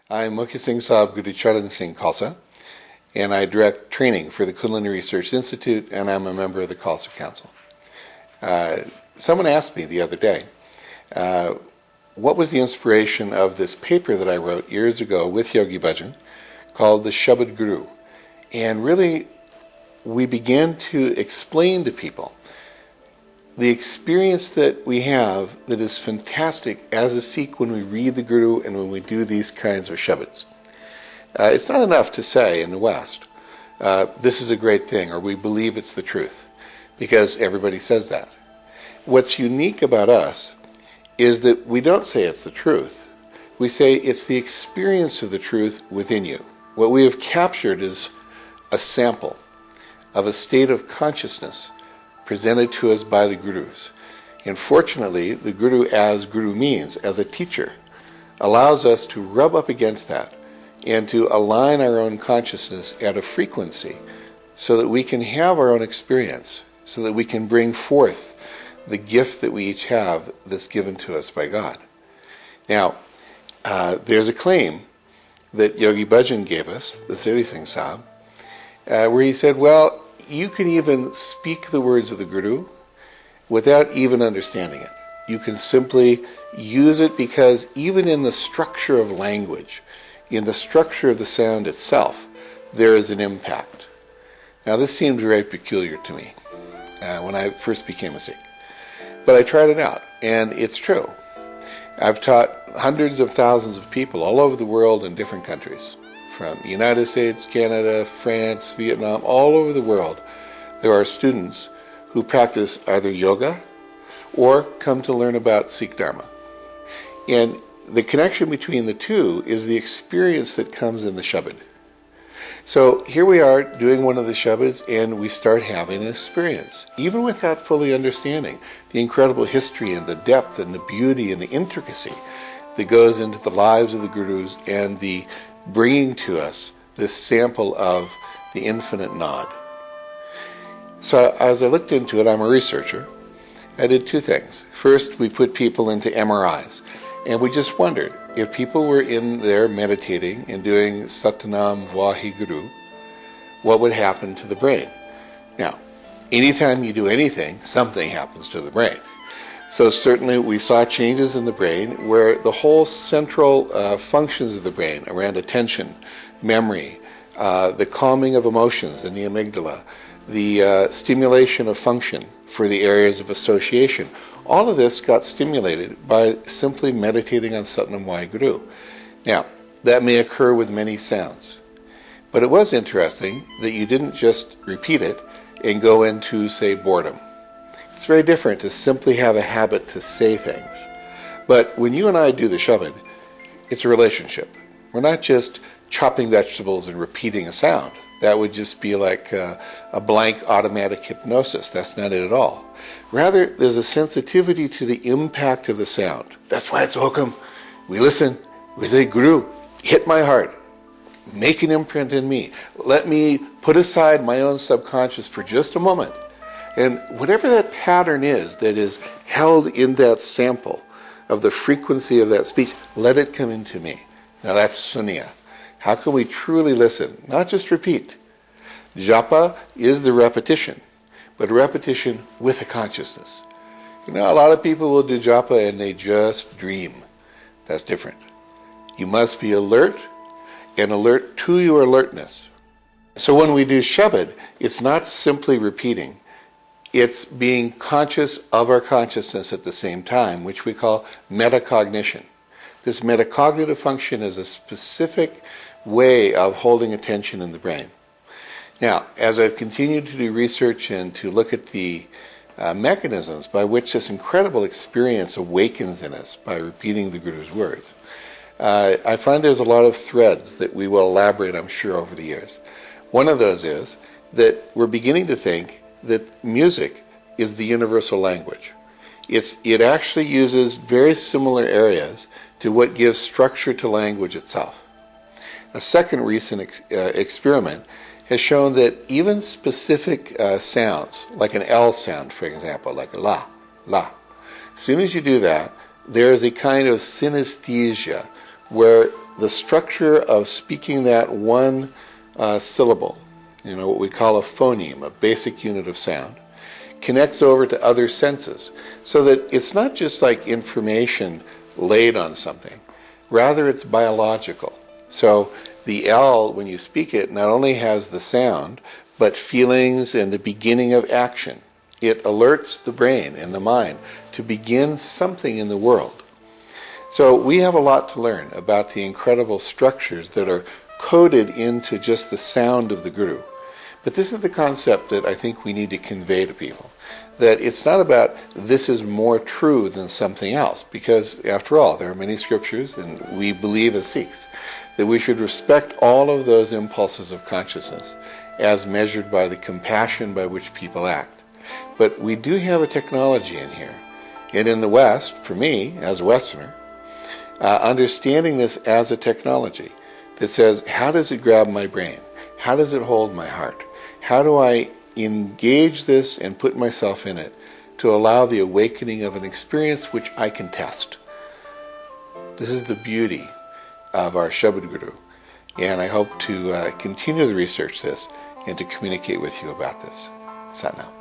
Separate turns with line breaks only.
I'm Mukhi Singh Saab Guru Charan Singh Khalsa, and I direct training for the Kundalini Research Institute, and I'm a member of the Khalsa Council. Someone asked me the other day, what was the inspiration of this paper that I wrote years ago with Yogi Bhajan called the Shabd Guru? And really, we began to explain to people the experience that we have that is fantastic as a Sikh when we read the Guru and when we do these kinds of Shabds. It's not enough to say in the West, this is a great thing, or we believe it's the truth, because everybody says that. What's unique about us is that we don't say it's the truth. We say it's the experience of the truth within you. What we have captured is a sample of a state of consciousness presented to us by the Gurus. And fortunately, the Guru, as Guru means, as a teacher, allows us to rub up against that and to align our own consciousness at a frequency so that we can have our own experience, so that we can bring forth the gift that we each have that's given to us by God. Now, there's a claim that Yogi Bhajan gave us, the Siddhi Singh Saab, where he said, well, you can even speak the words of the Guru without even understanding it. You can simply use it because even in the structure of language, in the structure of the sound itself, there is an impact. Now this seemed very peculiar to me when I first became a Sikh. But I tried it out, and it's true. I've taught hundreds of thousands of people all over the world in different countries. From the United States, Canada, France, Vietnam, all over the world, there are students who practice either yoga or come to learn about Sikh Dharma. And the connection between the two is the experience that comes in the Shabd. So here we are doing one of the Shabds, and we start having an experience, even without fully understanding the incredible history and the depth and the beauty and the intricacy that goes into the lives of the Gurus and the bringing to us this sample of the infinite nod. So as I looked into it, I'm a researcher. I did two things. First, we put people into MRIs, and we just wondered if people were in there meditating and doing Satanam Vaheguru, what would happen to the brain? Now, anytime you do anything, something happens to the brain. So certainly we saw changes in the brain where the whole central functions of the brain around attention, memory, the calming of emotions in the amygdala, the stimulation of function for the areas of association, all of this got stimulated by simply meditating on Satnam Vaheguru. Now, that may occur with many sounds, but it was interesting that you didn't just repeat it and go into, say, boredom. It's very different to simply have a habit to say things. But when you and I do the Shabd, it's a relationship. We're not just chopping vegetables and repeating a sound. That would just be like a blank automatic hypnosis. That's not it at all. Rather, there's a sensitivity to the impact of the sound. That's why it's Hukam. We listen. We say, Guru, hit my heart. Make an imprint in me. Let me put aside my own subconscious for just a moment. And whatever that pattern is that is held in that sample of the frequency of that speech, let it come into me. Now that's Sunya. How can we truly listen? Not just repeat. Japa is the repetition, but repetition with a consciousness. You know, a lot of people will do japa and they just dream. That's different. You must be alert and alert to your alertness. So when we do Shabd, it's not simply repeating. It's being conscious of our consciousness at the same time, which we call metacognition. This metacognitive function is a specific way of holding attention in the brain. Now, as I've continued to do research and to look at the mechanisms by which this incredible experience awakens in us by repeating the Guru's words, I find there's a lot of threads that we will elaborate, I'm sure, over the years. One of those is that we're beginning to think that music is the universal language. It actually uses very similar areas to what gives structure to language itself. A second recent experiment has shown that even specific sounds, like an L sound, for example, like la, la, as soon as you do that, there is a kind of synesthesia where the structure of speaking that one syllable, what we call a phoneme, a basic unit of sound, connects over to other senses, so that it's not just like information laid on something, rather it's biological. So the L, when you speak it, not only has the sound, but feelings and the beginning of action. It alerts the brain and the mind to begin something in the world. So we have a lot to learn about the incredible structures that are coded into just the sound of the Guru. But this is the concept that I think we need to convey to people, that it's not about this is more true than something else, because after all, there are many scriptures, and we believe as Sikhs that we should respect all of those impulses of consciousness as measured by the compassion by which people act. But we do have a technology in here. And in the West, for me, as a Westerner, understanding this as a technology that says, how does it grab my brain? How does it hold my heart? How do I engage this and put myself in it to allow the awakening of an experience which I can test? This is the beauty of our Shabd Guru. And I hope to continue to research this and to communicate with you about this. Sat Nam.